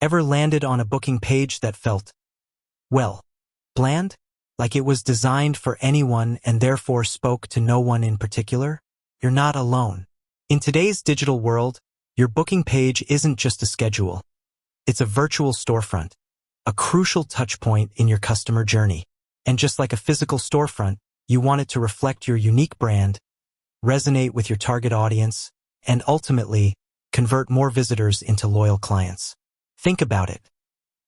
Ever landed on a booking page that felt, well, bland? Like it was designed for anyone and therefore spoke to no one in particular? You're not alone. In today's digital world, your booking page isn't just a schedule. It's a virtual storefront, a crucial touchpoint in your customer journey. And just like a physical storefront, you want it to reflect your unique brand, resonate with your target audience, and ultimately, convert more visitors into loyal clients. Think about it.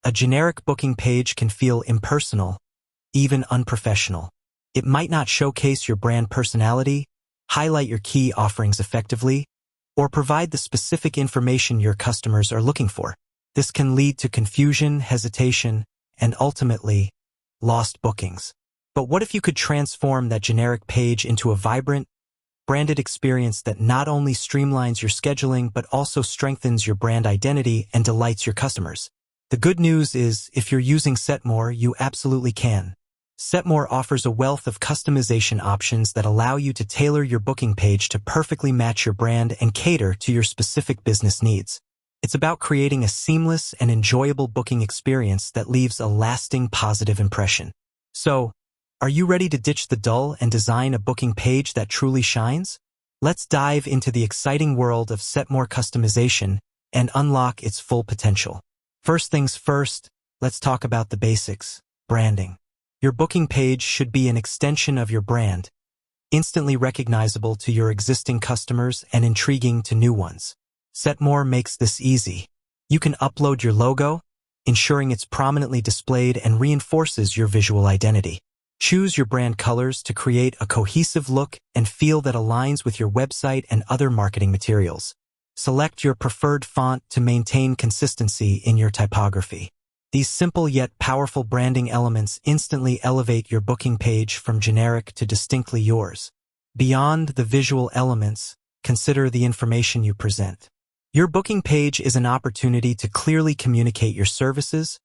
A generic booking page can feel impersonal, even unprofessional. It might not showcase your brand personality, highlight your key offerings effectively, or provide the specific information your customers are looking for. This can lead to confusion, hesitation, and ultimately, lost bookings. But what if you could transform that generic page into a vibrant, branded experience that not only streamlines your scheduling but also strengthens your brand identity and delights your customers? The good news is, if you're using Setmore, you absolutely can. Setmore offers a wealth of customization options that allow you to tailor your booking page to perfectly match your brand and cater to your specific business needs. It's about creating a seamless and enjoyable booking experience that leaves a lasting positive impression. So, are you ready to ditch the dull and design a booking page that truly shines? Let's dive into the exciting world of Setmore customization and unlock its full potential. First things first, let's talk about the basics, branding. Your booking page should be an extension of your brand, instantly recognizable to your existing customers and intriguing to new ones. Setmore makes this easy. You can upload your logo, ensuring it's prominently displayed and reinforces your visual identity. Choose your brand colors to create a cohesive look and feel that aligns with your website and other marketing materials. Select your preferred font to maintain consistency in your typography. These simple yet powerful branding elements instantly elevate your booking page from generic to distinctly yours. Beyond the visual elements, consider the information you present. Your booking page is an opportunity to clearly communicate your services,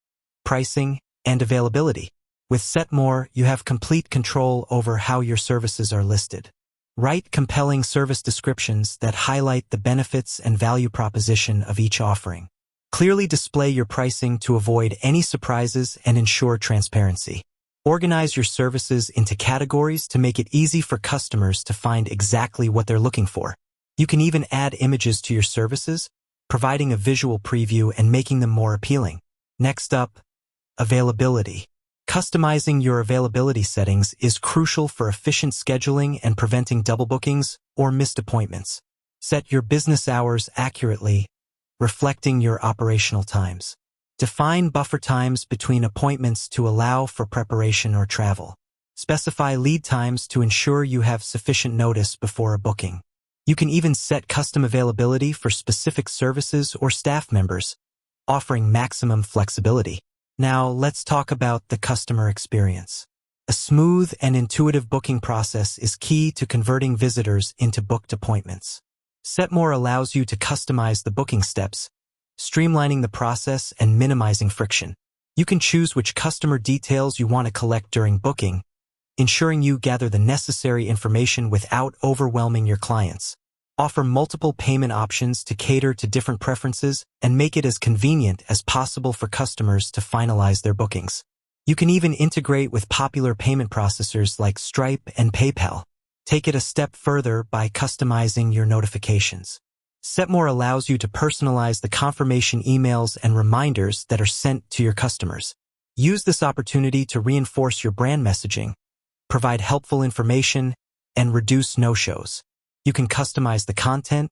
pricing, and availability. With Setmore, you have complete control over how your services are listed. Write compelling service descriptions that highlight the benefits and value proposition of each offering. Clearly display your pricing to avoid any surprises and ensure transparency. Organize your services into categories to make it easy for customers to find exactly what they're looking for. You can even add images to your services, providing a visual preview and making them more appealing. Next up, availability. Customizing your availability settings is crucial for efficient scheduling and preventing double bookings or missed appointments. Set your business hours accurately, reflecting your operational times. Define buffer times between appointments to allow for preparation or travel. Specify lead times to ensure you have sufficient notice before a booking. You can even set custom availability for specific services or staff members, offering maximum flexibility. Now, let's talk about the customer experience. A smooth and intuitive booking process is key to converting visitors into booked appointments. Setmore allows you to customize the booking steps, streamlining the process and minimizing friction. You can choose which customer details you want to collect during booking, ensuring you gather the necessary information without overwhelming your clients. Offer multiple payment options to cater to different preferences and make it as convenient as possible for customers to finalize their bookings. You can even integrate with popular payment processors like Stripe and PayPal. Take it a step further by customizing your notifications. Setmore allows you to personalize the confirmation emails and reminders that are sent to your customers. Use this opportunity to reinforce your brand messaging, provide helpful information, and reduce no-shows. You can customize the content,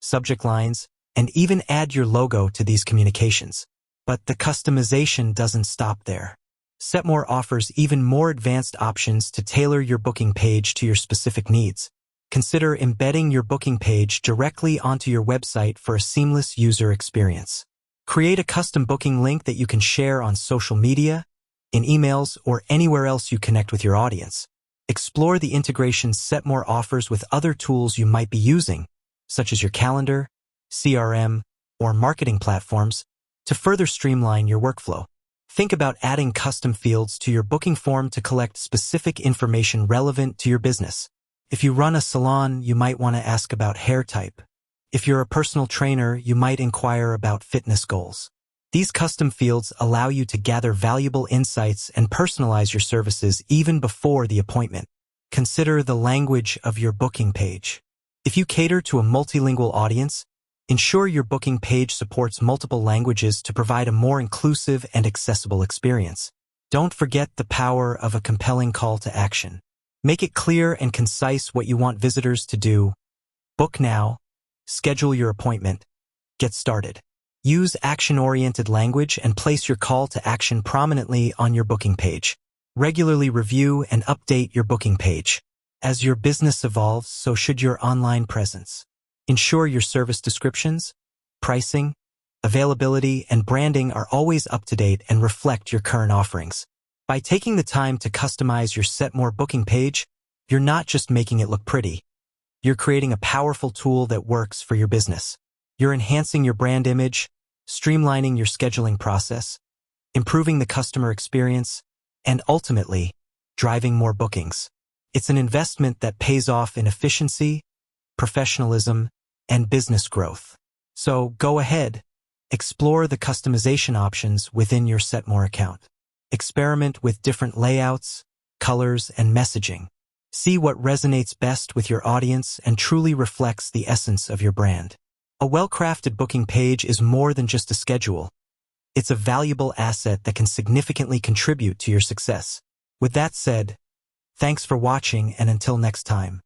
subject lines, and even add your logo to these communications. But the customization doesn't stop there. Setmore offers even more advanced options to tailor your booking page to your specific needs. Consider embedding your booking page directly onto your website for a seamless user experience. Create a custom booking link that you can share on social media, in emails, or anywhere else you connect with your audience. Explore the integrations Setmore offers with other tools you might be using, such as your calendar, CRM, or marketing platforms, to further streamline your workflow. Think about adding custom fields to your booking form to collect specific information relevant to your business. If you run a salon, you might want to ask about hair type. If you're a personal trainer, you might inquire about fitness goals. These custom fields allow you to gather valuable insights and personalize your services even before the appointment. Consider the language of your booking page. If you cater to a multilingual audience, ensure your booking page supports multiple languages to provide a more inclusive and accessible experience. Don't forget the power of a compelling call to action. Make it clear and concise what you want visitors to do. Book now, schedule your appointment, get started. Use action-oriented language and place your call to action prominently on your booking page. Regularly review and update your booking page. As your business evolves, so should your online presence. Ensure your service descriptions, pricing, availability, and branding are always up to date and reflect your current offerings. By taking the time to customize your Setmore booking page, you're not just making it look pretty. You're creating a powerful tool that works for your business. You're enhancing your brand image, streamlining your scheduling process, improving the customer experience, and ultimately, driving more bookings. It's an investment that pays off in efficiency, professionalism, and business growth. So go ahead, explore the customization options within your Setmore account. Experiment with different layouts, colors, and messaging. See what resonates best with your audience and truly reflects the essence of your brand. A well-crafted booking page is more than just a schedule. It's a valuable asset that can significantly contribute to your success. With that said, thanks for watching, and until next time.